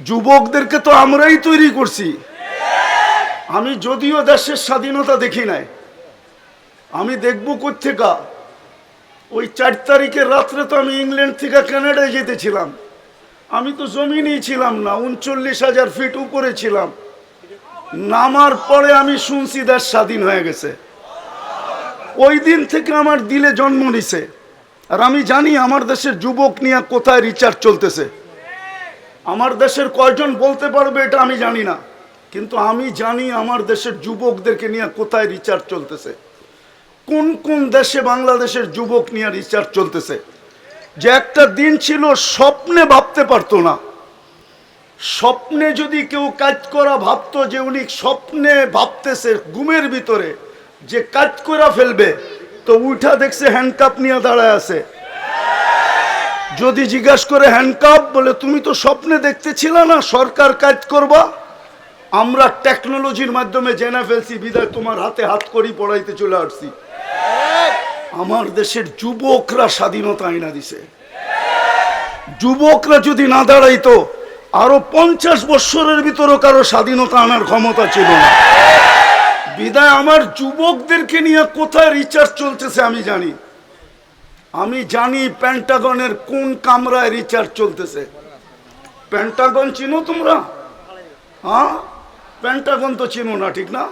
যুবকদেরকে তো আমরাই তৈরি করছি। আমি যদিও দেশের স্বাধীনতা দেখি নাই, আমি দেখবো কোত্থেকা? ওই 4 তারিখের রাত্রে তো আমি ইংল্যান্ড থেকে কানাডায় যেতেছিলাম, আমি তো জমিনেই ছিলাম না, 39,000 ফিট উপরে ছিলাম। নামার পরে আমি শুনছি দেশ স্বাধীন হয়ে গেছে। ওই দিন থেকে আমার দিলে জন্ম নিছে। আর আমি জানি আমার দেশের যুবক নিয়ে কোথায় রিচার্জ চলতেছে। আমার দেশের কয়জন বলতে পারবে এটা আমি জানি না, কিন্তু আমি জানি আমার দেশের যুবকদেরকে নিয়ে কোথায় রিচার্জ চলতেছে, কোন কোন দেশে বাংলাদেশের যুবক নিয়ে রিচার্জ চলতেছে। যে একটা দিন ছিল স্বপ্নে ভাবতে পারতো না, স্বপ্নে যদি কেউ কাজ করা ভাবতো যে উনি স্বপ্নে ভাবতেছে ঘুমের ভিতরে যে কাজ করা ফেলবে, তো উঠা দেখছে হ্যান্ডকাপ নিয়ে দাঁড়ায় আছে। যদি জিজ্ঞাসা করে হ্যান্ডকাপ, বলে তুমি তো স্বপ্নে দেখতেছিলে না সরকার কাজ করবা, আমরা টেকনোলজির মাধ্যমে জেনে ফেলছি, বিদায় তোমার হাতে হাত করি পড়াইতে চলে আসছি। আমার দেশের যুবকরা স্বাধীনতা আইনা দিছে। যুবকরা যদি না দাঁড়াইতো আরো 50 বছরের ভিতরও কারো স্বাধীনতা আনার ক্ষমতা ছিল না। বিদায় আমার যুবকদেরকে নিয়ে কোথায় রিচার্জ চলতেছে আমি জানি। আমি জানি পেন্টাগনের কোন কামরায় রিচার্জ চলতেছে। পেন্টাগন চিনো তোমরা? হ্যাঁ, পেন্টাগন তো চিনো না, ঠিক না?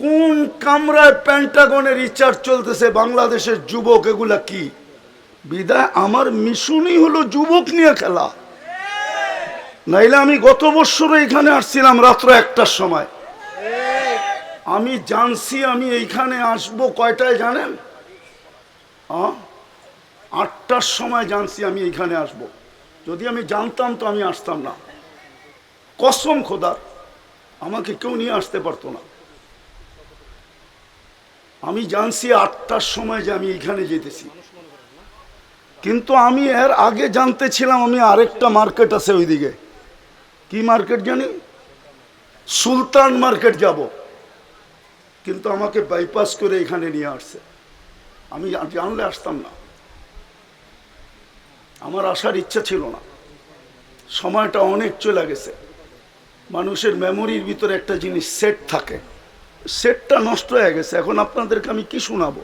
কোন কামরায় পেন্টাগনের রিচার্জ চলতেছে বাংলাদেশের যুবক, এগুলা কি? বিদায় আমার মিশনই হলো যুবক নিয়ে খেলা। নাইলে আমি গত বছর এখানে আসছিলাম রাত্র 1টার সময়। আমি জানছি আমি এইখানে আসবো কয়টায় জানেন? 8টার সময় জানছি আমি এইখানে আসবো। যদি আমি জানতাম তো আমি আসতাম না, কসম খোদার, আমাকে কেউ নিয়ে আসতে পারতো না। আমি জানছি 8টার সময় যে আমি এইখানে যেতেছি, কিন্তু আমি এর আগে জানতে ছিলাম আমি আরেকটা মার্কেট আছে ওইদিকে। কি মার্কেট জানি? সুলতান মার্কেট যাব, কিন্তু আমাকে বাইপাস করে এখানে নিয়ে আসছে। আমি জানলে আসতাম না, আমার আসার ইচ্ছা ছিল না। সময়টা অনেক চলে গেছে। মানুষের মেমোরির ভিতরে একটা জিনিস সেট থাকে, সেটটা নষ্ট হয়ে গেছে। এখন আপনাদেরকে আমি কি শোনাবো,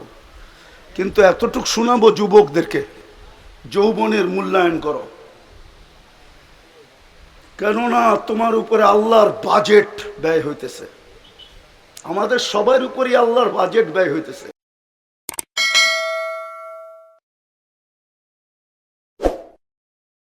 কিন্তু এতটুক শোনাবো যুবকদেরকে, যৌবনের মূল্যায়ন করো। কেননা তোমার উপরে আল্লাহর বাজেট ব্যয় হইতেছে, আমাদের সবার উপরই আল্লাহর বাজেট ব্যয় হইতেছে।